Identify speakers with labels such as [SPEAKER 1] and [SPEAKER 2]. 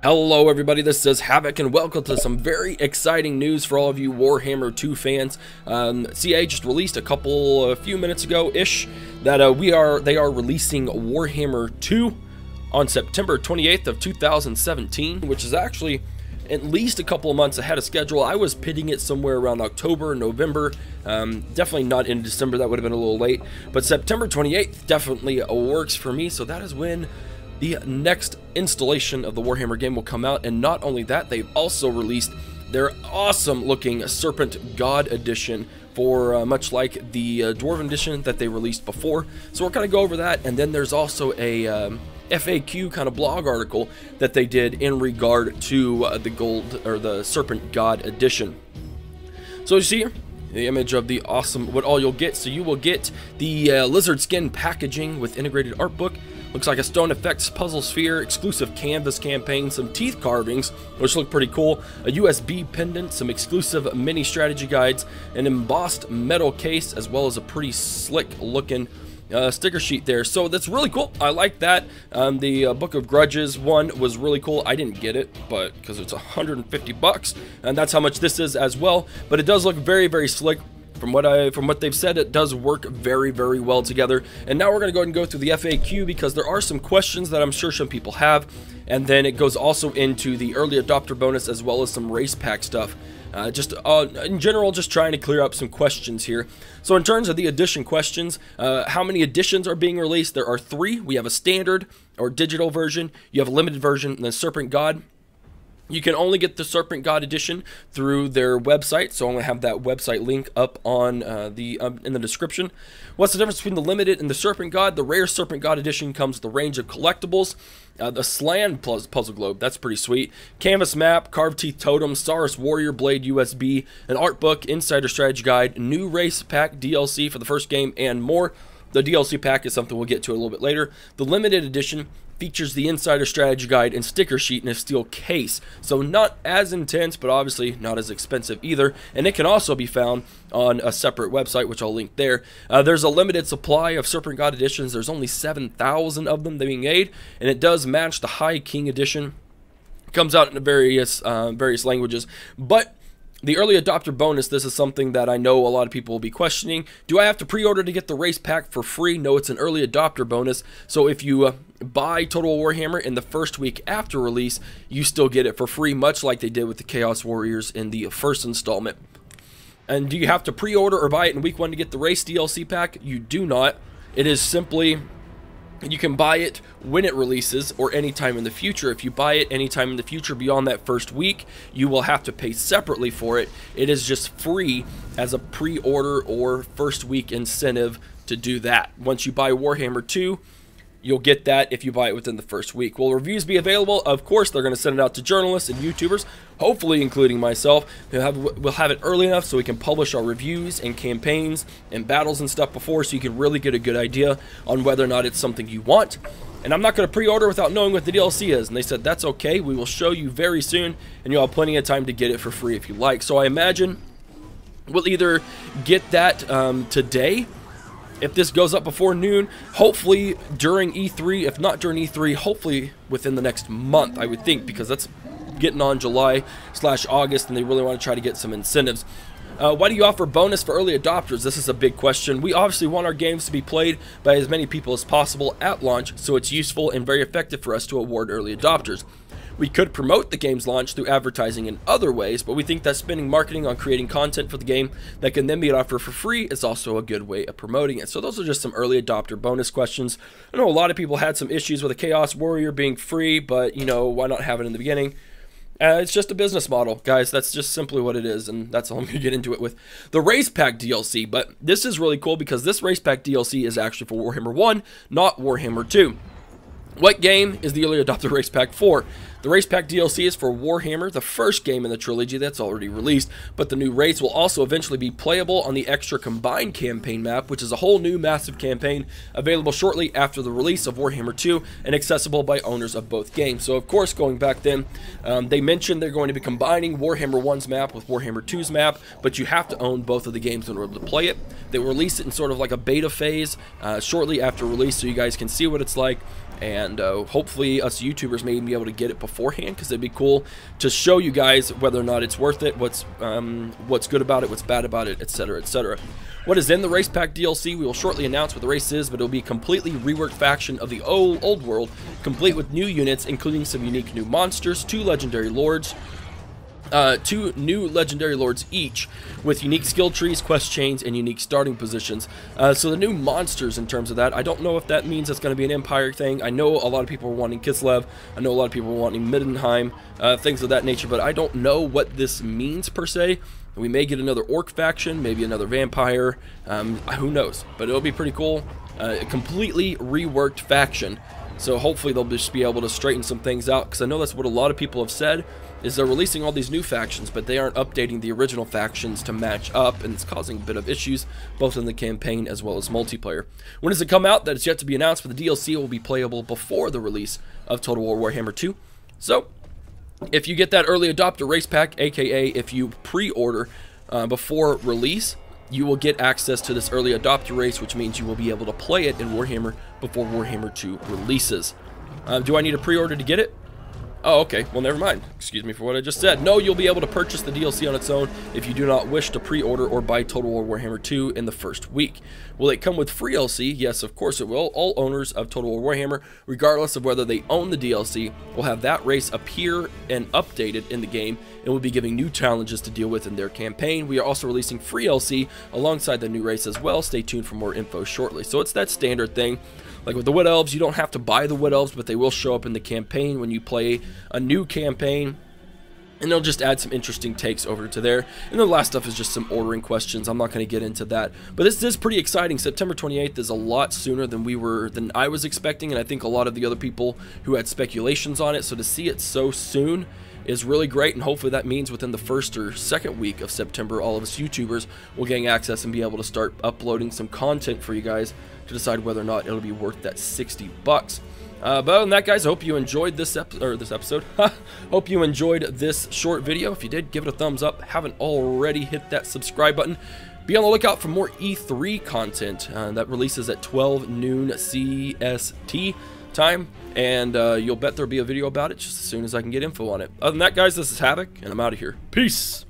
[SPEAKER 1] Hello everybody, this is Havoc and welcome to some very exciting news for all of you Warhammer 2 fans. CA just released a few minutes ago-ish that they are releasing Warhammer 2 on September 28th of 2017, which is actually at least a couple of months ahead of schedule. I was pitting it somewhere around October, November, definitely not in December, that would have been a little late, but September 28th definitely works for me, so that is when the next installation of the Warhammer game will come out. And not only that, they've also released their awesome looking Serpent God Edition for much like the Dwarven Edition that they released before. So we're going to go over that, and then there's also a FAQ kind of blog article that they did in regard to the Serpent God Edition. So you see here the image of the awesome, what all you'll get. So you will get the lizard skin packaging with integrated art book. Looks like a stone effects puzzle sphere, exclusive canvas campaign, some teeth carvings, which look pretty cool, a USB pendant, some exclusive mini strategy guides, an embossed metal case, as well as a pretty slick looking sticker sheet there. So that's really cool. I like that. The Book of Grudges one was really cool. I didn't get it, but because it's 150 bucks, and that's how much this is as well. But it does look very, very slick. From what they've said, it does work very, very well together. And now we're going to go ahead and go through the FAQ because there are some questions that I'm sure some people have. And then it goes also into the early adopter bonus as well as some race pack stuff. In general, just trying to clear up some questions here. So in terms of the edition questions, how many editions are being released? There are 3. We have a standard or digital version. You have a limited version and then Serpent God. You can only get the Serpent God Edition through their website, so I'm going to have that website link up on in the description. What's the difference between the limited and the Serpent God? The rare Serpent God Edition comes with a range of collectibles. The Slan puzzle globe, that's pretty sweet. Canvas map, carved teeth totem, Saurus Warrior Blade USB, an art book, insider strategy guide, new race pack DLC for the first game, and more. The DLC pack is something we'll get to a little bit later. The limited edition features the insider strategy guide and sticker sheet in a steel case, so not as intense, but obviously not as expensive either, and it can also be found on a separate website, which I'll link there. There's a limited supply of Serpent God Editions. There's only 7,000 of them being made, and it does match the High King Edition. It comes out in various languages, but the early adopter bonus, this is something that I know a lot of people will be questioning. Do I have to pre-order to get the race pack for free? No, it's an early adopter bonus. So if you buy Total Warhammer in the first week after release, you still get it for free, much like they did with the Chaos Warriors in the first installment. And do you have to pre-order or buy it in week 1 to get the race DLC pack? You do not. It is simply, you can buy it when it releases or anytime in the future. If you buy it anytime in the future beyond that first week, you will have to pay separately for it. It is just free as a pre-order or first week incentive to do that. Once you buy Warhammer 2, you'll get that if you buy it within the first week. Will reviews be available? Of course, they're going to send it out to journalists and YouTubers, hopefully including myself. We'll have it early enough so we can publish our reviews and campaigns and battles and stuff before, so you can really get a good idea on whether or not it's something you want. And I'm not going to pre-order without knowing what the DLC is. And they said, that's okay. We will show you very soon, and you'll have plenty of time to get it for free if you like. So I imagine we'll either get that today, if this goes up before noon, hopefully during E3, if not during E3, hopefully within the next month, I would think, because that's getting on July/August, and they really want to try to get some incentives. Why do you offer bonus for early adopters? This is a big question. We obviously want our games to be played by as many people as possible at launch, so it's useful and very effective for us to award early adopters. We could promote the game's launch through advertising in other ways, but we think that spending marketing on creating content for the game that can then be offered for free is also a good way of promoting it. So those are just some early adopter bonus questions. I know a lot of people had some issues with a Chaos Warrior being free, but, you know, why not have it in the beginning? It's just a business model, guys. That's just simply what it is, and that's all I'm going to get into it with. The Race Pack DLC, but this is really cool because this Race Pack DLC is actually for Warhammer 1, not Warhammer 2. What game is the early adopter race pack for? The race pack DLC is for Warhammer, the first game in the trilogy that's already released, but the new race will also eventually be playable on the extra combined campaign map, which is a whole new massive campaign available shortly after the release of Warhammer 2 and accessible by owners of both games. So of course, going back then, they mentioned they're going to be combining Warhammer 1's map with Warhammer 2's map, but you have to own both of the games in order to play it. They will release it in sort of like a beta phase shortly after release so you guys can see what it's like. And hopefully us YouTubers may be able to get it before beforehand, because it'd be cool to show you guys whether or not it's worth it, what's good about it, what's bad about it, etc., etc. What is in the Race Pack DLC, we will shortly announce what the race is, but it will be a completely reworked faction of the old world, complete with new units, including some unique new monsters, 2 legendary lords, 2 new legendary lords each, with unique skill trees, quest chains, and unique starting positions. So the new monsters, in terms of that, I don't know if that means it's going to be an Empire thing. I know a lot of people are wanting Kislev, I know a lot of people are wanting Middenheim, things of that nature, but I don't know what this means per se. We may get another Orc faction, maybe another Vampire, who knows, but it'll be pretty cool. A completely reworked faction, so hopefully they'll just be able to straighten some things out, because I know that's what a lot of people have said, is they're releasing all these new factions, but they aren't updating the original factions to match up, and it's causing a bit of issues, both in the campaign as well as multiplayer. When does it come out? That is yet to be announced, but the DLC will be playable before the release of Total War Warhammer 2. So, if you get that early adopter race pack, aka if you pre-order before release, you will get access to this early adopter race, which means you will be able to play it in Warhammer before Warhammer 2 releases. Do I need a pre-order to get it? Oh, okay. Well, never mind. Excuse me for what I just said. No, you'll be able to purchase the DLC on its own if you do not wish to pre-order or buy Total War Warhammer 2 in the first week. Will it come with free DLC? Yes, of course it will. All owners of Total War Warhammer, regardless of whether they own the DLC, will have that race appear and updated in the game, and will be giving new challenges to deal with in their campaign. We are also releasing free DLC alongside the new race as well. Stay tuned for more info shortly. So it's that standard thing. Like with the Wood Elves, you don't have to buy the Wood Elves, but they will show up in the campaign when you play a new campaign, and they'll just add some interesting takes over to there. And the last stuff is just some ordering questions. I'm not going to get into that, but this is pretty exciting. September 28th is a lot sooner than I was expecting, and I think a lot of the other people who had speculations on it. So to see it so soon is really great, and hopefully that means within the first or second week of September, all of us YouTubers will gain access and be able to start uploading some content for you guys to decide whether or not it'll be worth that $60. But other than that, guys, I hope you enjoyed this episode. Hope you enjoyed this short video. If you did, give it a thumbs up. Haven't already, hit that subscribe button. Be on the lookout for more E3 content that releases at 12 noon CST time, and you'll bet there'll be a video about it just as soon as I can get info on it. Other than that, guys, this is Havoc, and I'm out of here. Peace!